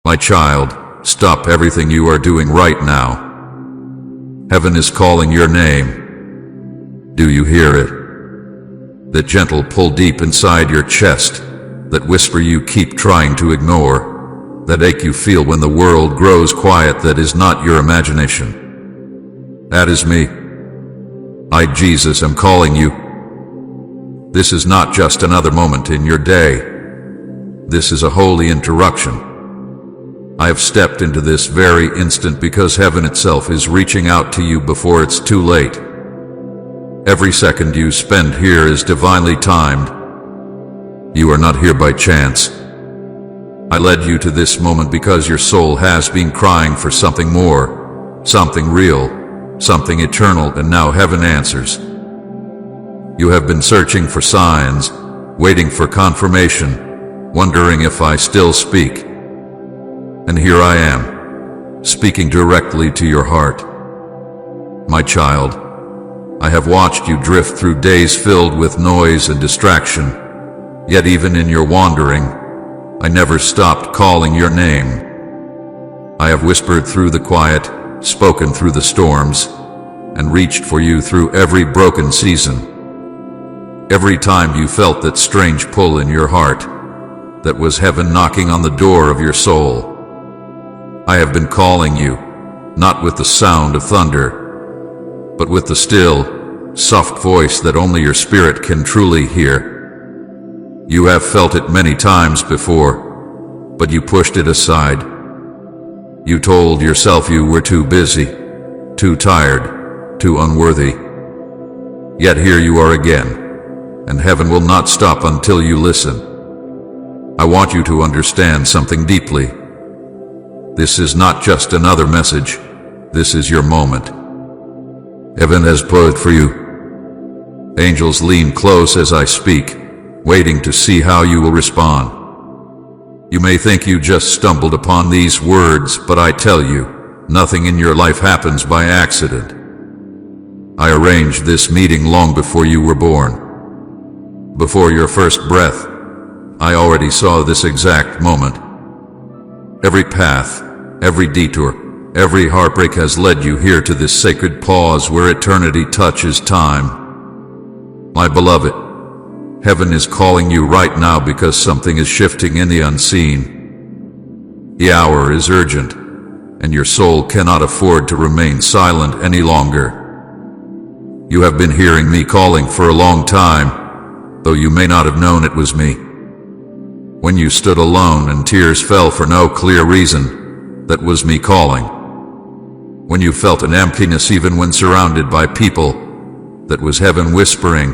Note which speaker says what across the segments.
Speaker 1: My child, stop everything you are doing right now. Heaven is calling your name. Do you hear it? That gentle pull deep inside your chest, that whisper you keep trying to ignore, that ache you feel when the world grows quiet, that is not your imagination. That is me. I, Jesus, am calling you. This is not just another moment in your day. This is a holy interruption. I have stepped into this very instant because heaven itself is reaching out to you before it's too late. Every second you spend here is divinely timed. You are not here by chance. I led you to this moment because your soul has been crying for something more, something real, something eternal, and now heaven answers. You have been searching for signs, waiting for confirmation, wondering if I still speak. And here I am, speaking directly to your heart. My child, I have watched you drift through days filled with noise and distraction, yet even in your wandering, I never stopped calling your name. I have whispered through the quiet, spoken through the storms, and reached for you through every broken season. Every time you felt that strange pull in your heart, that was heaven knocking on the door of your soul. I have been calling you, not with the sound of thunder, but with the still, soft voice that only your spirit can truly hear. You have felt it many times before, but you pushed it aside. You told yourself you were too busy, too tired, too unworthy. Yet here you are again, and heaven will not stop until you listen. I want you to understand something deeply. This is not just another message. This is your moment. Heaven has poured for you. Angels lean close as I speak, waiting to see how you will respond. You may think you just stumbled upon these words, but I tell you, nothing in your life happens by accident. I arranged this meeting long before you were born. Before your first breath, I already saw this exact moment. Every path, every detour, every heartbreak has led you here to this sacred pause where eternity touches time. My beloved, heaven is calling you right now because something is shifting in the unseen. The hour is urgent, and your soul cannot afford to remain silent any longer. You have been hearing me calling for a long time, though you may not have known it was me. When you stood alone and tears fell for no clear reason, that was me calling. When you felt an emptiness even when surrounded by people, that was heaven whispering,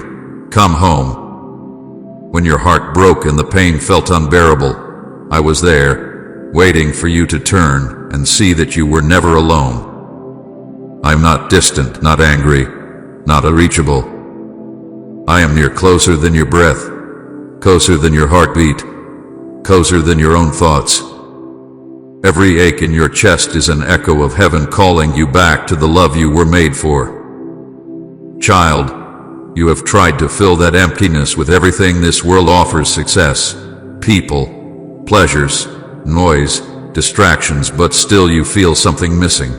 Speaker 1: "Come home." When your heart broke and the pain felt unbearable, I was there, waiting for you to turn and see that you were never alone. I am not distant, not angry, not unreachable. I am near, closer than your breath, closer than your heartbeat, closer than your own thoughts. Every ache in your chest is an echo of heaven calling you back to the love you were made for. Child, you have tried to fill that emptiness with everything this world offers: success, people, pleasures, noise, distractions, but still you feel something missing.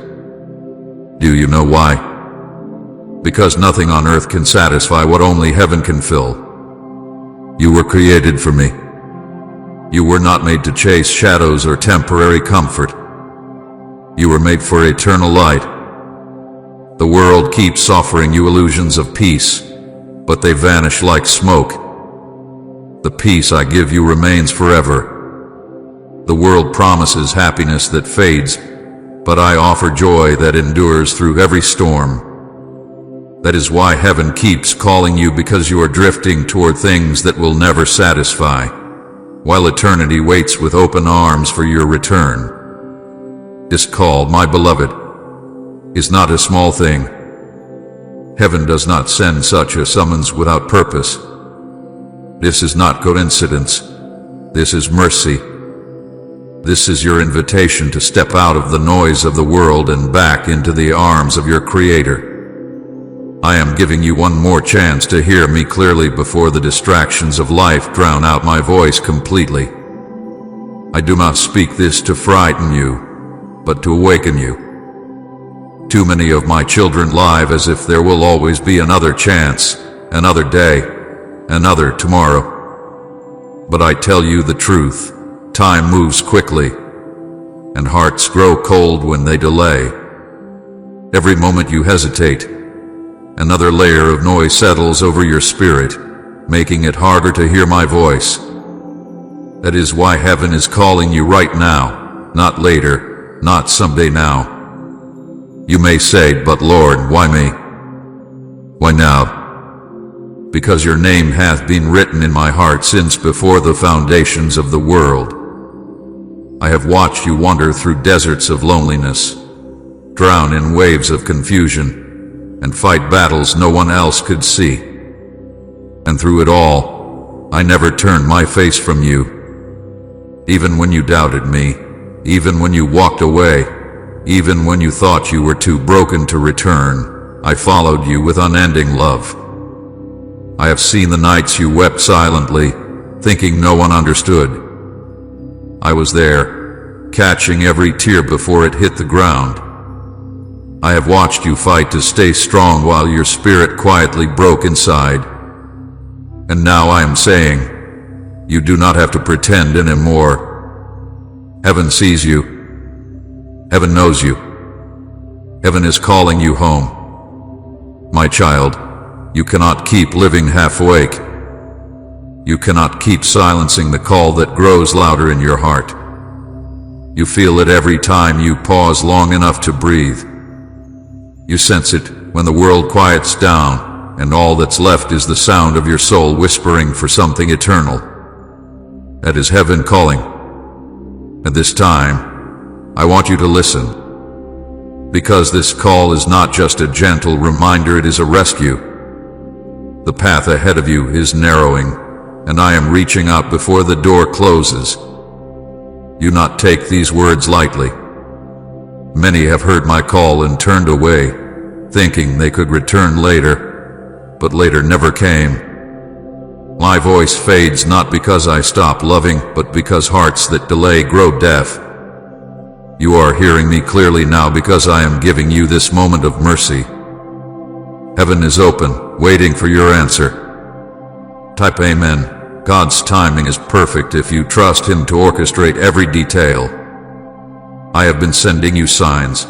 Speaker 1: Do you know why? Because nothing on earth can satisfy what only heaven can fill. You were created for me. You were not made to chase shadows or temporary comfort. You were made for eternal light. The world keeps offering you illusions of peace, but they vanish like smoke. The peace I give you remains forever. The world promises happiness that fades, but I offer joy that endures through every storm. That is why heaven keeps calling you, because you are drifting toward things that will never satisfy, while eternity waits with open arms for your return. This call, my beloved, is not a small thing. Heaven does not send such a summons without purpose. This is not coincidence. This is mercy. This is your invitation to step out of the noise of the world and back into the arms of your Creator. I am giving you one more chance to hear me clearly before the distractions of life drown out my voice completely. I do not speak this to frighten you, but to awaken you. Too many of my children live as if there will always be another chance, another day, another tomorrow. But I tell you the truth, time moves quickly, and hearts grow cold when they delay. Every moment you hesitate, another layer of noise settles over your spirit, making it harder to hear my voice. That is why heaven is calling you right now, not later, not someday now. You may say, "But Lord, why me? Why now?" Because your name hath been written in my heart since before the foundations of the world. I have watched you wander through deserts of loneliness, drown in waves of confusion, and fight battles no one else could see. And through it all, I never turned my face from you. Even when you doubted me, even when you walked away, even when you thought you were too broken to return, I followed you with unending love. I have seen the nights you wept silently, thinking no one understood. I was there, catching every tear before it hit the ground. I have watched you fight to stay strong while your spirit quietly broke inside. And now I am saying, you do not have to pretend anymore. Heaven sees you. Heaven knows you. Heaven is calling you home. My child, you cannot keep living half awake. You cannot keep silencing the call that grows louder in your heart. You feel it every time you pause long enough to breathe. You sense it when the world quiets down and all that's left is the sound of your soul whispering for something eternal. That is heaven calling. At this time, I want you to listen. Because this call is not just a gentle reminder, it is a rescue. The path ahead of you is narrowing, and I am reaching out before the door closes. Do not take these words lightly. Many have heard my call and turned away, thinking they could return later, but later never came. My voice fades not because I stop loving, but because hearts that delay grow deaf. You are hearing me clearly now because I am giving you this moment of mercy. Heaven is open, waiting for your answer. Type Amen. God's timing is perfect if you trust Him to orchestrate every detail. I have been sending you signs,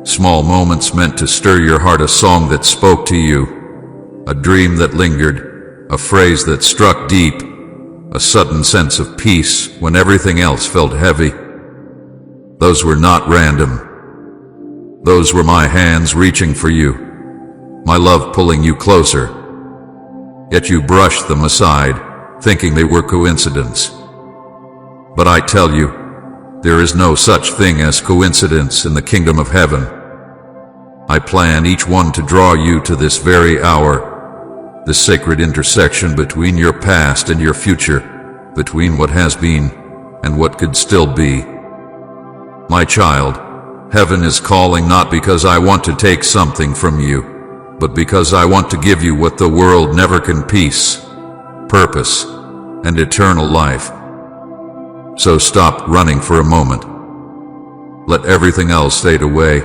Speaker 1: small moments meant to stir your heart, a song that spoke to you, a dream that lingered, a phrase that struck deep, a sudden sense of peace when everything else felt heavy. Those were not random. Those were my hands reaching for you, my love pulling you closer. Yet you brushed them aside, thinking they were coincidence. But I tell you, there is no such thing as coincidence in the kingdom of heaven. I plan each one to draw you to this very hour, the sacred intersection between your past and your future, between what has been and what could still be. My child, heaven is calling not because I want to take something from you, but because I want to give you what the world never can: peace, purpose, and eternal life. So stop running for a moment. Let everything else fade away.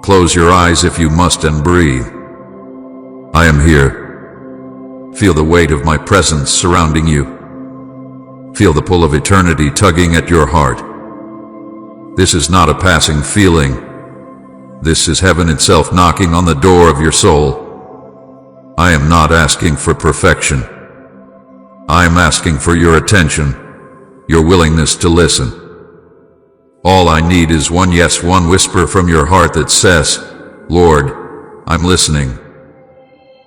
Speaker 1: Close your eyes if you must and breathe. I am here. Feel the weight of my presence surrounding you. Feel the pull of eternity tugging at your heart. This is not a passing feeling. This is heaven itself knocking on the door of your soul. I am not asking for perfection. I am asking for your attention, your willingness to listen. All I need is one yes, one whisper from your heart that says, "Lord, I'm listening."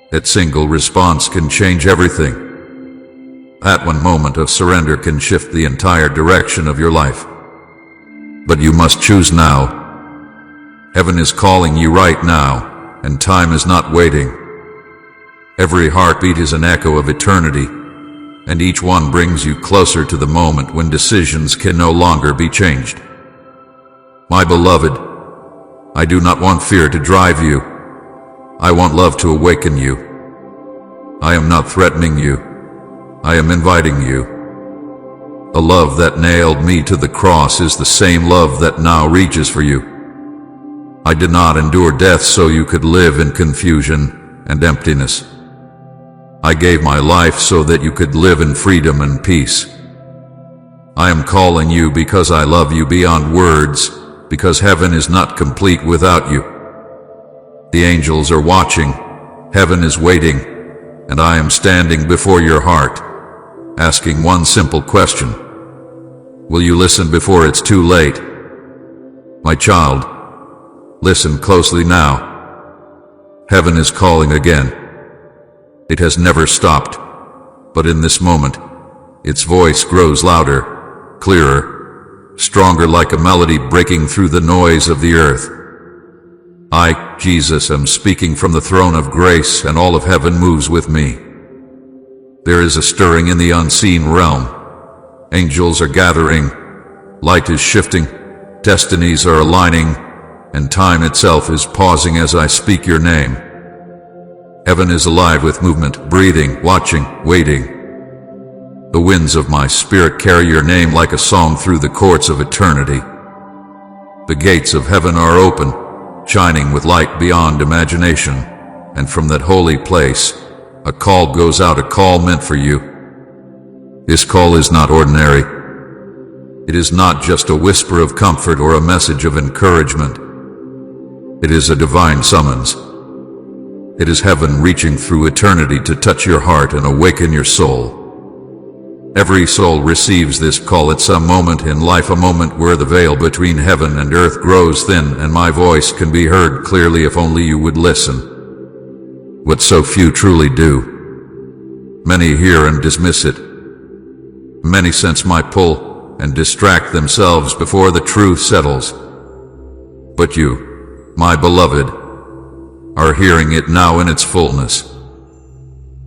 Speaker 1: That single response can change everything. That one moment of surrender can shift the entire direction of your life. But you must choose now. Heaven is calling you right now, and time is not waiting. Every heartbeat is an echo of eternity, and each one brings you closer to the moment when decisions can no longer be changed. My beloved, I do not want fear to drive you. I want love to awaken you. I am not threatening you. I am inviting you. a love that nailed me to the cross is the same love that now reaches for you. I did not endure death so you could live in confusion and emptiness. I gave my life so that you could live in freedom and peace. I am calling you because I love you beyond words, because heaven is not complete without you. The angels are watching, heaven is waiting, and I am standing before your heart, asking one simple question. Will you listen before it's too late? My child, listen closely now. Heaven is calling again. It has never stopped, but in this moment, its voice grows louder, clearer, stronger, like a melody breaking through the noise of the earth. I, Jesus, am speaking from the throne of grace, and all of heaven moves with me. There is a stirring in the unseen realm. Angels are gathering, light is shifting, destinies are aligning, and time itself is pausing as I speak your name. Heaven is alive with movement, breathing, watching, waiting. The winds of my spirit carry your name like a song through the courts of eternity. The gates of heaven are open, shining with light beyond imagination, and from that holy place, a call goes out, a call meant for you. This call is not ordinary. It is not just a whisper of comfort or a message of encouragement. It is a divine summons. It is heaven reaching through eternity to touch your heart and awaken your soul. Every soul receives this call at some moment in life, a moment where the veil between heaven and earth grows thin and my voice can be heard clearly if only you would listen. What so few truly do. Many hear and dismiss it. Many sense my pull and distract themselves before the truth settles. But you, my beloved, are hearing it now in its fullness.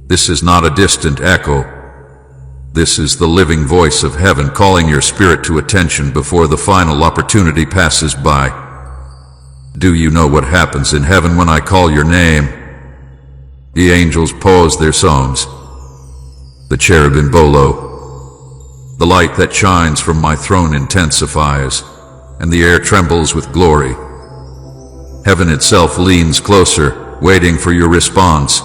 Speaker 1: This is not a distant echo. This is the living voice of heaven calling your spirit to attention before the final opportunity passes by. Do you know what happens in heaven when I call your name? The angels pause their songs. The cherubim bow low. The light that shines from my throne intensifies, and the air trembles with glory. Heaven itself leans closer, waiting for your response.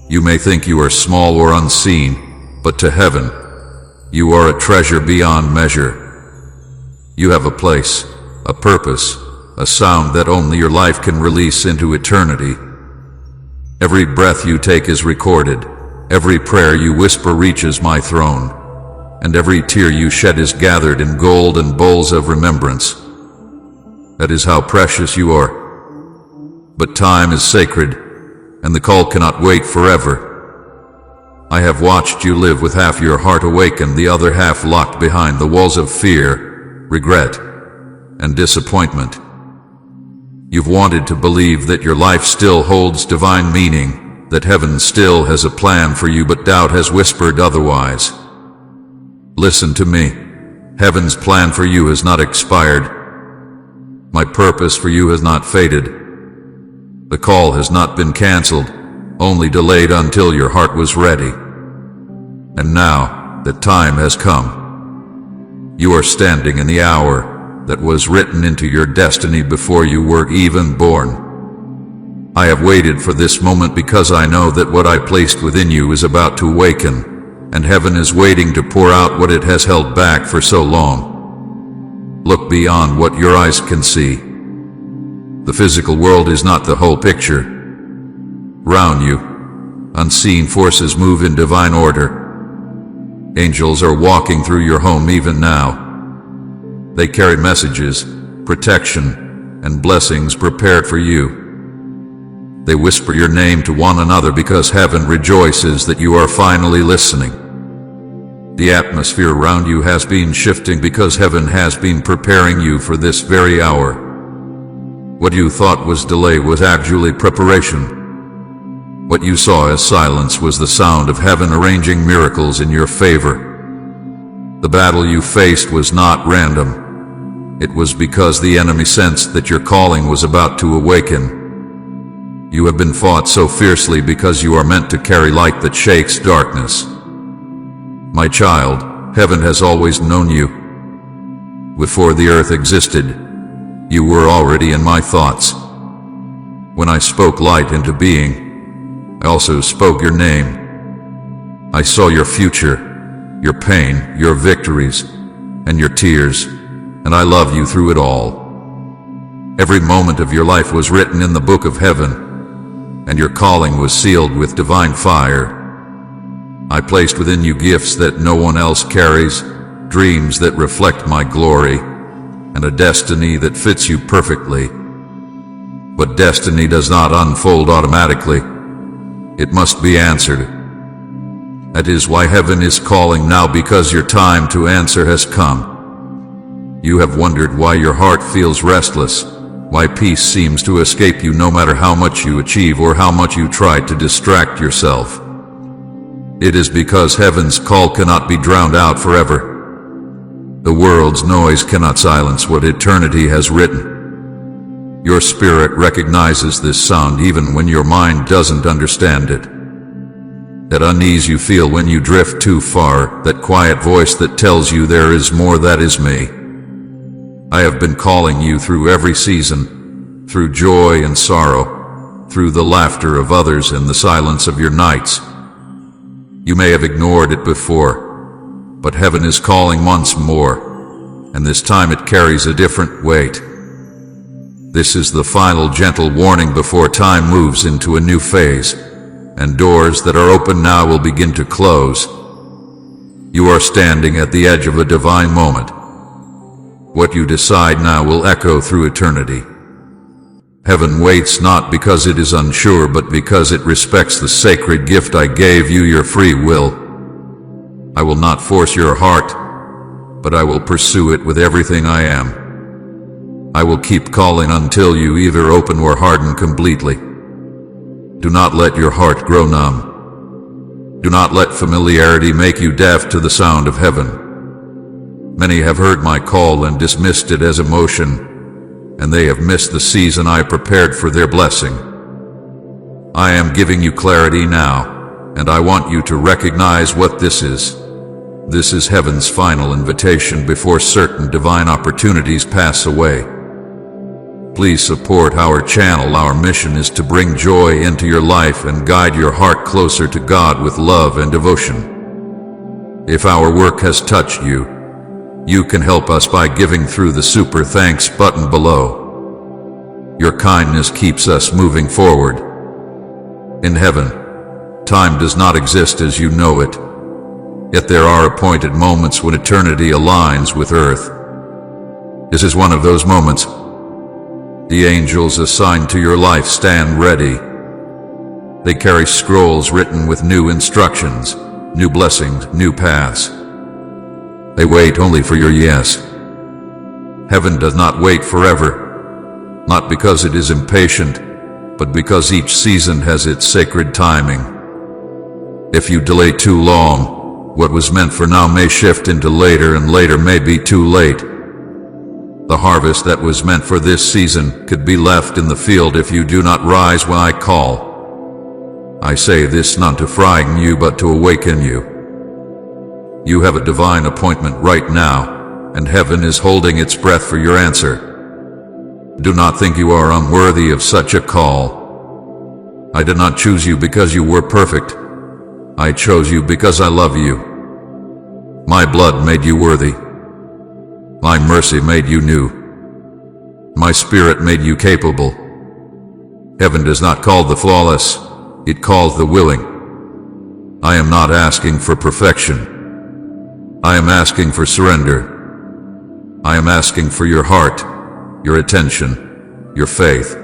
Speaker 1: You may think you are small or unseen, but to heaven, you are a treasure beyond measure. You have a place, a purpose, a sound that only your life can release into eternity. Every breath you take is recorded, every prayer you whisper reaches my throne, and every tear you shed is gathered in golden bowls of remembrance. That is how precious you are. But time is sacred, and the call cannot wait forever. I have watched you live with half your heart awake and the other half locked behind the walls of fear, regret, and disappointment. You've wanted to believe that your life still holds divine meaning, that heaven still has a plan for you, but doubt has whispered otherwise. Listen to me. Heaven's plan for you has not expired. My purpose for you has not faded. The call has not been canceled, only delayed until your heart was ready. And now that time has come, you are standing in the hour that was written into your destiny before you were even born. I have waited for this moment because I know that what I placed within you is about to awaken, and heaven is waiting to pour out what it has held back for so long. Look beyond what your eyes can see. The physical world is not the whole picture. Round you, unseen forces move in divine order. Angels are walking through your home even now. They carry messages, protection, and blessings prepared for you. They whisper your name to one another because heaven rejoices that you are finally listening. The atmosphere around you has been shifting because heaven has been preparing you for this very hour. What you thought was delay was actually preparation. What you saw as silence was the sound of heaven arranging miracles in your favor. The battle you faced was not random. It was because the enemy sensed that your calling was about to awaken. You have been fought so fiercely because you are meant to carry light that shakes darkness. My child, heaven has always known you. Before the earth existed, you were already in my thoughts. When I spoke light into being, I also spoke your name. I saw your future, your pain, your victories, and your tears, and I love you through it all. Every moment of your life was written in the book of heaven, and your calling was sealed with divine fire. I placed within you gifts that no one else carries, dreams that reflect my glory, and a destiny that fits you perfectly. But destiny does not unfold automatically. It must be answered. That is why heaven is calling now, because your time to answer has come. You have wondered why your heart feels restless, why peace seems to escape you no matter how much you achieve or how much you try to distract yourself. It is because heaven's call cannot be drowned out forever. The world's noise cannot silence what eternity has written. Your spirit recognizes this sound even when your mind doesn't understand it. That unease you feel when you drift too far, that quiet voice that tells you there is more, that is me. I have been calling you through every season, through joy and sorrow, through the laughter of others and the silence of your nights. You may have ignored it before, but heaven is calling once more, and this time it carries a different weight. This is the final gentle warning before time moves into a new phase, and doors that are open now will begin to close. You are standing at the edge of a divine moment. What you decide now will echo through eternity. Heaven waits not because it is unsure, but because it respects the sacred gift I gave you, your free will. I will not force your heart, but I will pursue it with everything I am. I will keep calling until you either open or harden completely. Do not let your heart grow numb. Do not let familiarity make you deaf to the sound of heaven. Many have heard my call and dismissed it as emotion, and they have missed the season I prepared for their blessing. I am giving you clarity now, and I want you to recognize what this is. This is heaven's final invitation before certain divine opportunities pass away. Please support our channel. Our mission is to bring joy into your life and guide your heart closer to God with love and devotion. If our work has touched you, you can help us by giving through the super thanks button below. Your kindness keeps us moving forward. In heaven, time does not exist as you know it. Yet there are appointed moments when eternity aligns with earth. This is one of those moments. The angels assigned to your life stand ready. They carry scrolls written with new instructions, new blessings, new paths. They wait only for your yes. Heaven does not wait forever, not because it is impatient, but because each season has its sacred timing. If you delay too long, what was meant for now may shift into later, and later may be too late. The harvest that was meant for this season could be left in the field if you do not rise when I call. I say this not to frighten you, but to awaken you. You have a divine appointment right now, and heaven is holding its breath for your answer. Do not think you are unworthy of such a call. I did not choose you because you were perfect. I chose you because I love you. My blood made you worthy. My mercy made you new. My spirit made you capable. Heaven does not call the flawless, it calls the willing. I am not asking for perfection. I am asking for surrender. I am asking for your heart, your attention, your faith.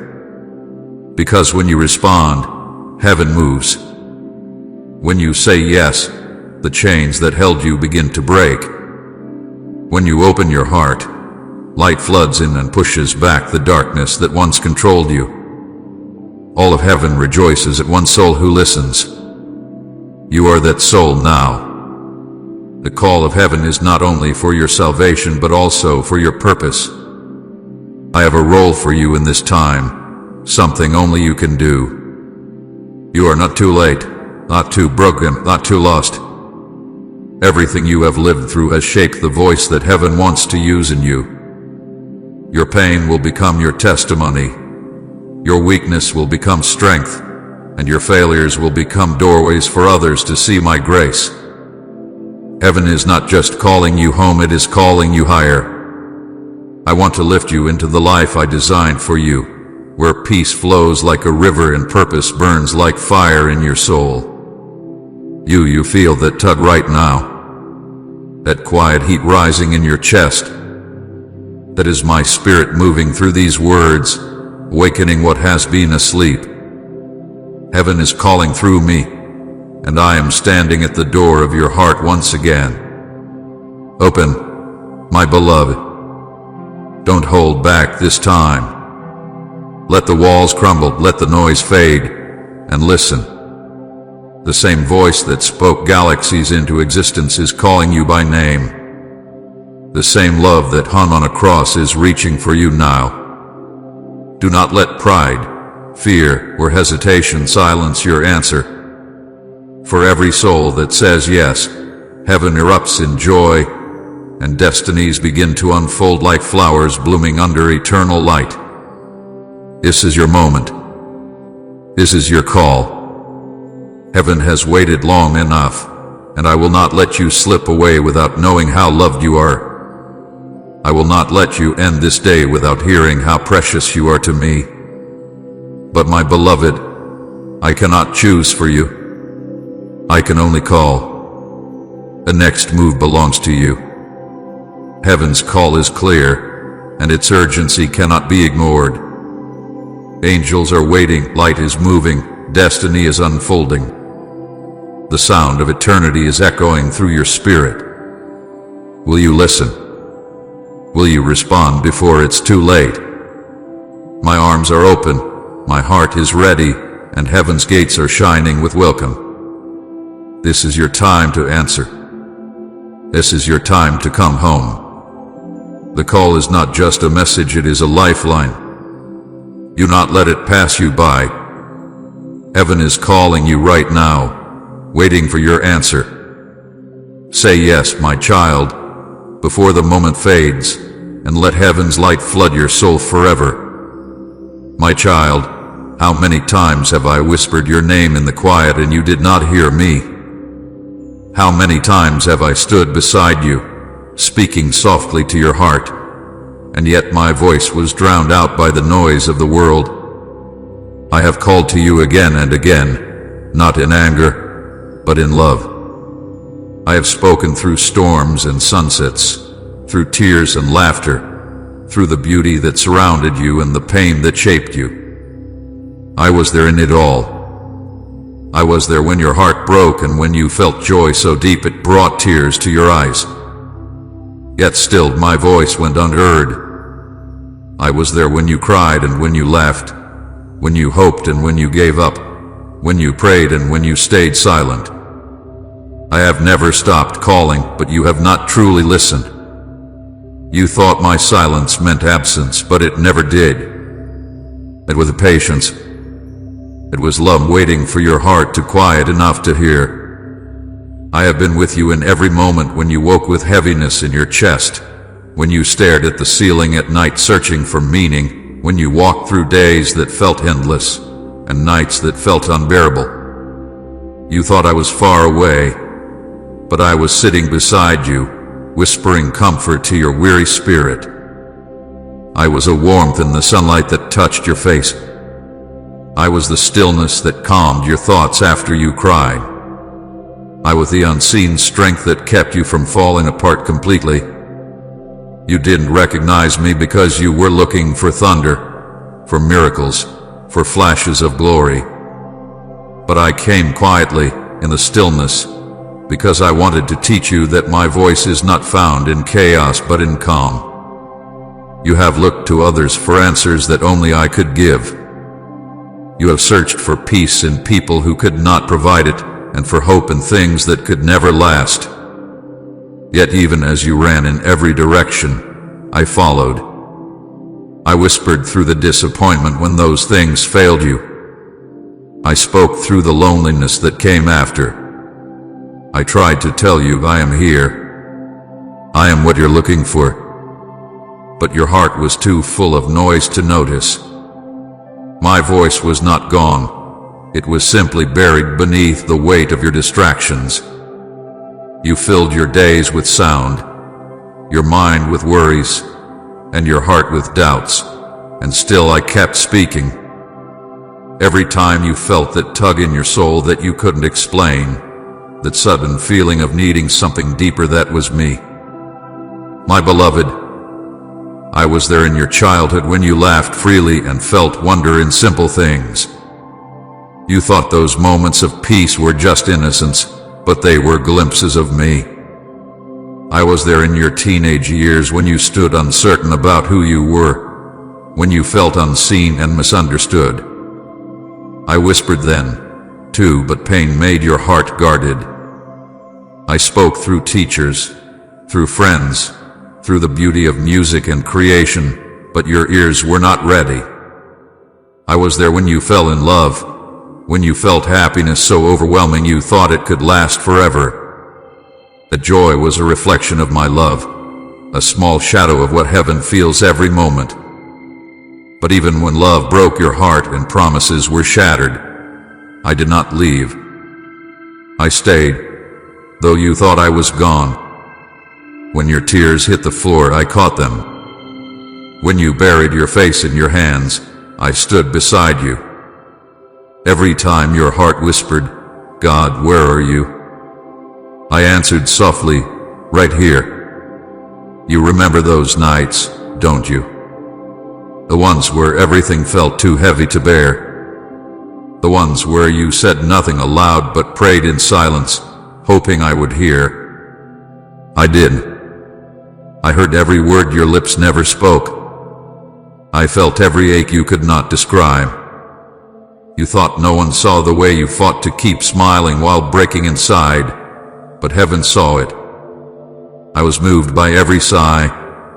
Speaker 1: Because when you respond, heaven moves. When you say yes, the chains that held you begin to break. When you open your heart, light floods in and pushes back the darkness that once controlled you. All of heaven rejoices at one soul who listens. You are that soul now. The call of heaven is not only for your salvation, but also for your purpose. I have a role for you in this time, something only you can do. You are not too late, not too broken, not too lost. Everything you have lived through has shaped the voice that heaven wants to use in you. Your pain will become your testimony. Your weakness will become strength, and your failures will become doorways for others to see my grace. Heaven is not just calling you home, it is calling you higher. I want to lift you into the life I designed for you, where peace flows like a river and purpose burns like fire in your soul. You feel that tug right now, that quiet heat rising in your chest. That is my spirit moving through these words, awakening what has been asleep. Heaven is calling through me, and I am standing at the door of your heart once again. Open, my beloved. Don't hold back this time. Let the walls crumble, let the noise fade, and listen. The same voice that spoke galaxies into existence is calling you by name. The same love that hung on a cross is reaching for you now. Do not let pride, fear, or hesitation silence your answer. For every soul that says yes, heaven erupts in joy, and destinies begin to unfold like flowers blooming under eternal light. This is your moment. This is your call. Heaven has waited long enough, and I will not let you slip away without knowing how loved you are. I will not let you end this day without hearing how precious you are to me. But my beloved, I cannot choose for you. I can only call. The next move belongs to you. Heaven's call is clear, and its urgency cannot be ignored. Angels are waiting, light is moving, destiny is unfolding. The sound of eternity is echoing through your spirit. Will you listen? Will you respond before it's too late? My arms are open, my heart is ready, and heaven's gates are shining with welcome. This is your time to answer. This is your time to come home. The call is not just a message, it is a lifeline. Do not let it pass you by. Heaven is calling you right now, waiting for your answer. Say yes, my child, before the moment fades, and let heaven's light flood your soul forever. My child, how many times have I whispered your name in the quiet and you did not hear me? How many times have I stood beside you, speaking softly to your heart, and yet my voice was drowned out by the noise of the world? I have called to you again and again, not in anger, but in love. I have spoken through storms and sunsets, through tears and laughter, through the beauty that surrounded you and the pain that shaped you. I was there in it all. I was there when your heart broke and when you felt joy so deep it brought tears to your eyes. Yet still my voice went unheard. I was there when you cried and when you laughed, when you hoped and when you gave up, when you prayed and when you stayed silent. I have never stopped calling, but you have not truly listened. You thought my silence meant absence, but it never did. It was patience. It was love waiting for your heart to quiet enough to hear. I have been with you in every moment when you woke with heaviness in your chest, when you stared at the ceiling at night searching for meaning, when you walked through days that felt endless and nights that felt unbearable. You thought I was far away, but I was sitting beside you, whispering comfort to your weary spirit. I was a warmth in the sunlight that touched your face. I was the stillness that calmed your thoughts after you cried. I was the unseen strength that kept you from falling apart completely. You didn't recognize me because you were looking for thunder, for miracles, for flashes of glory. But I came quietly, in the stillness, because I wanted to teach you that my voice is not found in chaos but in calm. You have looked to others for answers that only I could give. You have searched for peace in people who could not provide it, and for hope in things that could never last. Yet even as you ran in every direction, I followed. I whispered through the disappointment when those things failed you. I spoke through the loneliness that came after. I tried to tell you I am here. I am what you're looking for. But your heart was too full of noise to notice. My voice was not gone. It was simply buried beneath the weight of your distractions. You filled your days with sound, your mind with worries, and your heart with doubts, and still I kept speaking. Every time you felt that tug in your soul that you couldn't explain, that sudden feeling of needing something deeper, that was me. My beloved, I was there in your childhood when you laughed freely and felt wonder in simple things. You thought those moments of peace were just innocence, but they were glimpses of me. I was there in your teenage years when you stood uncertain about who you were, when you felt unseen and misunderstood. I whispered then, too, but pain made your heart guarded. I spoke through teachers, through friends, through the beauty of music and creation, but your ears were not ready. I was there when you fell in love, when you felt happiness so overwhelming you thought it could last forever. The joy was a reflection of my love, a small shadow of what heaven feels every moment. But even when love broke your heart and promises were shattered, I did not leave. I stayed, though you thought I was gone. When your tears hit the floor, I caught them. When you buried your face in your hands, I stood beside you. Every time your heart whispered, "God, where are you?" I answered softly, "Right here." You remember those nights, don't you? The ones where everything felt too heavy to bear. The ones where you said nothing aloud but prayed in silence, hoping I would hear. I did. I heard every word your lips never spoke. I felt every ache you could not describe. You thought no one saw the way you fought to keep smiling while breaking inside, but heaven saw it. I was moved by every sigh,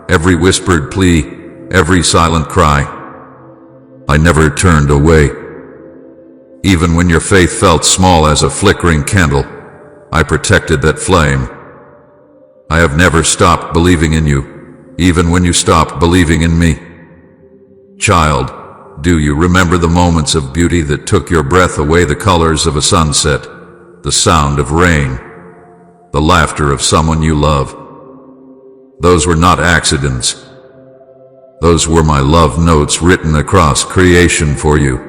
Speaker 1: every whispered plea, every silent cry. I never turned away. Even when your faith felt small as a flickering candle, I protected that flame. I have never stopped believing in you, even when you stopped believing in me. Child, do you remember the moments of beauty that took your breath away, the colors of a sunset, the sound of rain, the laughter of someone you love? Those were not accidents. Those were my love notes written across creation for you.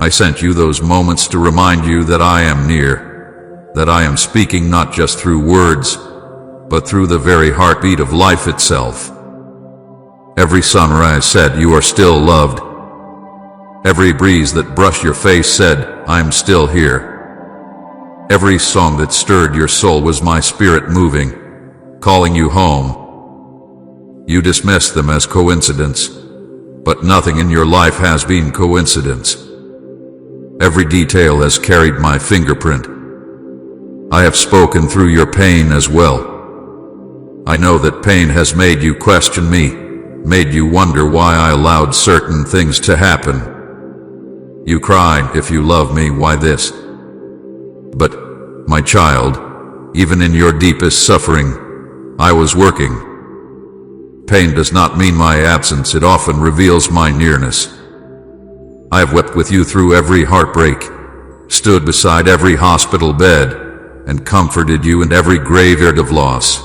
Speaker 1: I sent you those moments to remind you that I am near, that I am speaking not just through words, but through the very heartbeat of life itself. Every sunrise said you are still loved. Every breeze that brushed your face said, I'm still here. Every song that stirred your soul was my spirit moving, calling you home. You dismissed them as coincidence, but nothing in your life has been coincidence. Every detail has carried my fingerprint. I have spoken through your pain as well. I know that pain has made you question me, made you wonder why I allowed certain things to happen. You cried, if you love me, why this? But, my child, even in your deepest suffering, I was working. Pain does not mean my absence, it often reveals my nearness. I have wept with you through every heartbreak, stood beside every hospital bed, and comforted you in every graveyard of loss.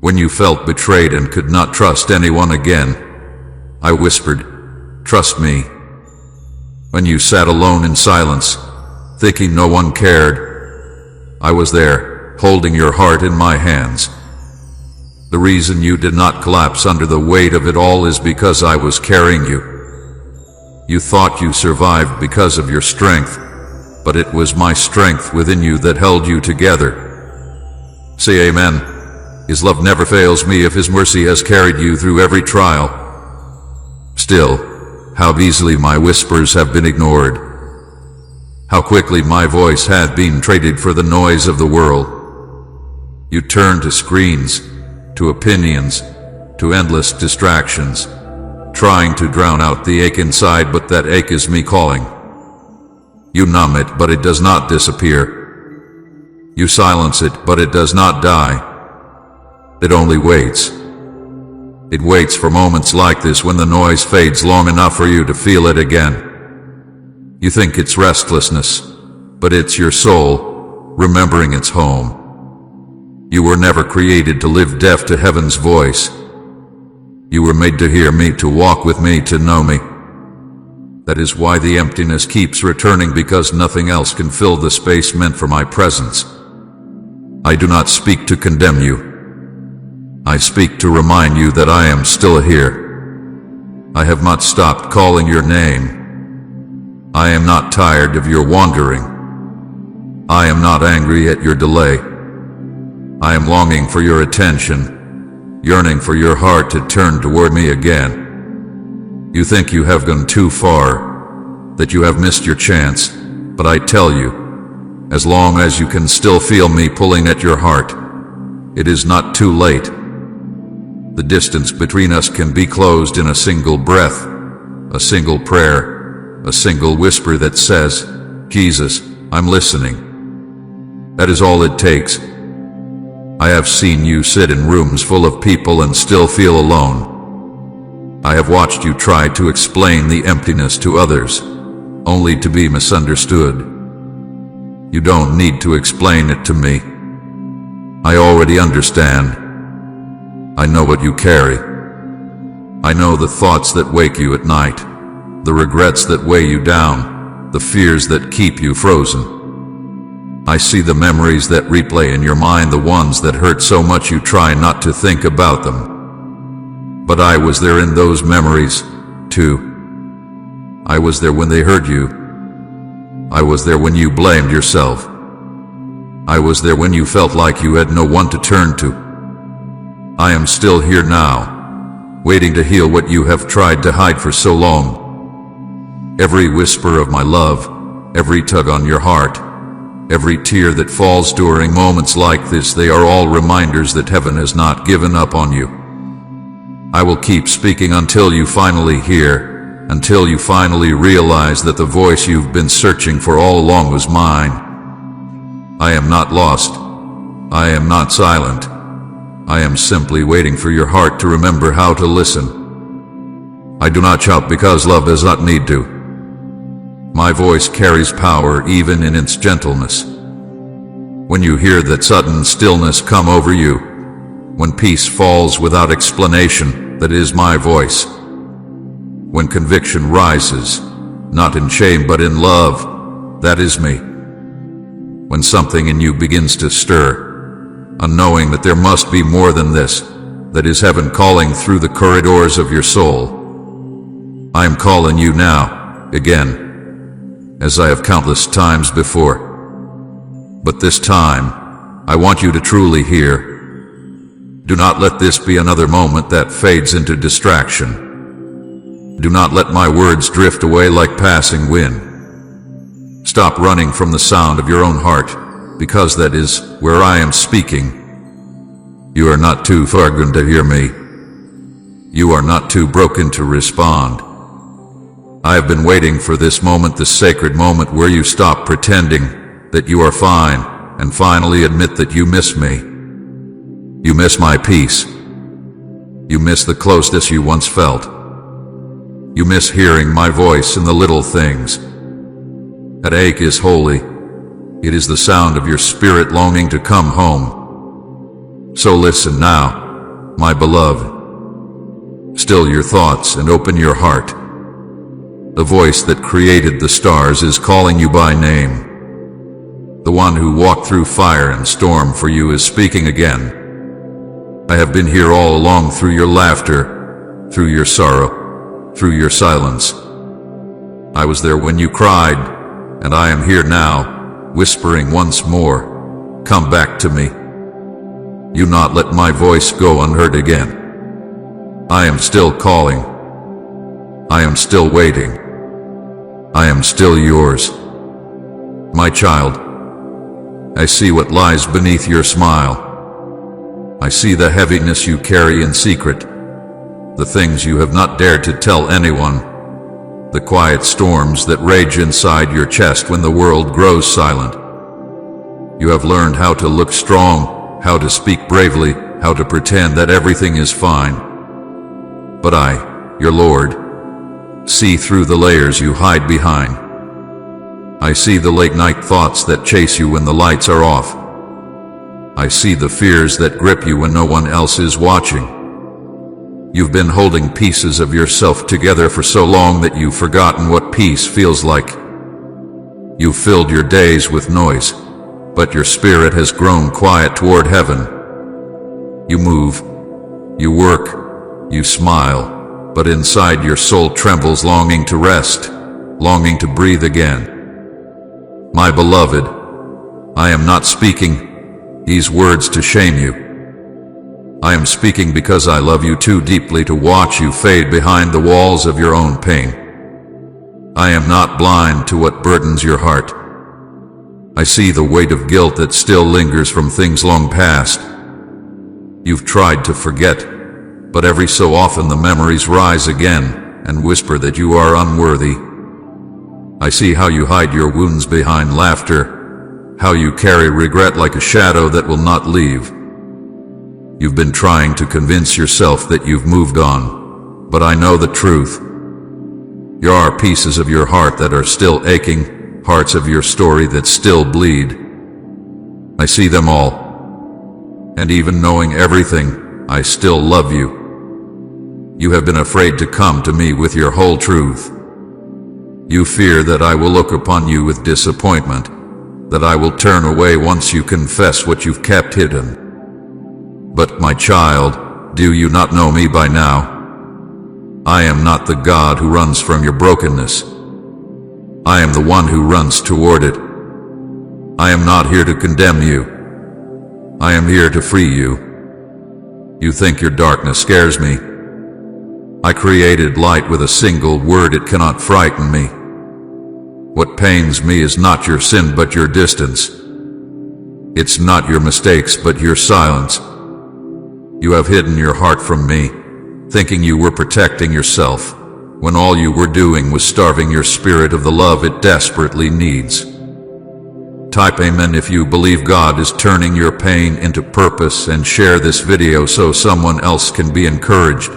Speaker 1: When you felt betrayed and could not trust anyone again, I whispered, trust me. When you sat alone in silence, thinking no one cared, I was there, holding your heart in my hands. The reason you did not collapse under the weight of it all is because I was carrying you. You thought you survived because of your strength, but it was my strength within you that held you together. Say amen. His love never fails me if His mercy has carried you through every trial. Still, how easily my whispers have been ignored. How quickly my voice had been traded for the noise of the world. You turned to screens, to opinions, to endless distractions, trying to drown out the ache inside, but that ache is me calling. You numb it, but it does not disappear. You silence it, but it does not die. It only waits. It waits for moments like this when the noise fades long enough for you to feel it again. You think it's restlessness, but it's your soul, remembering its home. You were never created to live deaf to heaven's voice. You were made to hear me, to walk with me, to know me. That is why the emptiness keeps returning, because nothing else can fill the space meant for my presence. I do not speak to condemn you. I speak to remind you that I am still here. I have not stopped calling your name. I am not tired of your wandering. I am not angry at your delay. I am longing for your attention, yearning for your heart to turn toward me again. You think you have gone too far, that you have missed your chance, but I tell you, as long as you can still feel me pulling at your heart, it is not too late. The distance between us can be closed in a single breath, a single prayer, a single whisper that says, Jesus, I'm listening. That is all it takes. I have seen you sit in rooms full of people and still feel alone. I have watched you try to explain the emptiness to others, only to be misunderstood. You don't need to explain it to me. I already understand. I know what you carry. I know the thoughts that wake you at night, the regrets that weigh you down, the fears that keep you frozen. I see the memories that replay in your mind, the ones that hurt so much you try not to think about them. But I was there in those memories, too. I was there when they hurt you. I was there when you blamed yourself. I was there when you felt like you had no one to turn to. I am still here now, waiting to heal what you have tried to hide for so long. Every whisper of my love, every tug on your heart, every tear that falls during moments like this, they are all reminders that heaven has not given up on you. I will keep speaking until you finally hear, until you finally realize that the voice you've been searching for all along was mine. I am not lost. I am not silent. I am simply waiting for your heart to remember how to listen. I do not shout because love does not need to. My voice carries power even in its gentleness. When you hear that sudden stillness come over you, when peace falls without explanation, that is my voice. When conviction rises, not in shame but in love, that is me. When something in you begins to stir, unknowing that there must be more than this, that is heaven calling through the corridors of your soul. I am calling you now, again, as I have countless times before. But this time, I want you to truly hear. Do not let this be another moment that fades into distraction. Do not let my words drift away like passing wind. Stop running from the sound of your own heart, because that is where I am speaking. You are not too far gone to hear me. You are not too broken to respond. I have been waiting for this moment, this sacred moment where you stop pretending that you are fine and finally admit that you miss me. You miss my peace. You miss the closeness you once felt. You miss hearing my voice in the little things. That ache is holy. It is the sound of your spirit longing to come home. So listen now, my beloved. Still your thoughts and open your heart. The voice that created the stars is calling you by name. The one who walked through fire and storm for you is speaking again. I have been here all along, through your laughter, through your sorrow, through your silence. I was there when you cried, and I am here now, whispering once more, come back to me. You not let my voice go unheard again. I am still calling. I am still waiting. I am still yours. My child, I see what lies beneath your smile. I see the heaviness you carry in secret, the things you have not dared to tell anyone, the quiet storms that rage inside your chest when the world grows silent. You have learned how to look strong, how to speak bravely, how to pretend that everything is fine. But I, your Lord, see through the layers you hide behind. I see the late-night thoughts that chase you when the lights are off. I see the fears that grip you when no one else is watching. You've been holding pieces of yourself together for so long that you've forgotten what peace feels like. You've filled your days with noise, but your spirit has grown quiet toward heaven. You move, you work, you smile, but inside your soul trembles, longing to rest, longing to breathe again. My beloved, I am not speaking these words to shame you. I am speaking because I love you too deeply to watch you fade behind the walls of your own pain. I am not blind to what burdens your heart. I see the weight of guilt that still lingers from things long past. You've tried to forget, but every so often the memories rise again and whisper that you are unworthy. I see how you hide your wounds behind laughter, how you carry regret like a shadow that will not leave. You've been trying to convince yourself that you've moved on, but I know the truth. There are pieces of your heart that are still aching, parts of your story that still bleed. I see them all. And even knowing everything, I still love you. You have been afraid to come to me with your whole truth. You fear that I will look upon you with disappointment, that I will turn away once you confess what you've kept hidden. But my child, do you not know me by now? I am not the God who runs from your brokenness. I am the one who runs toward it. I am not here to condemn you. I am here to free you. You think your darkness scares me. I created light with a single word. It cannot frighten me. What pains me is not your sin but your distance. It's not your mistakes but your silence. You have hidden your heart from me, thinking you were protecting yourself, when all you were doing was starving your spirit of the love it desperately needs. Type amen if you believe God is turning your pain into purpose, and share this video so someone else can be encouraged.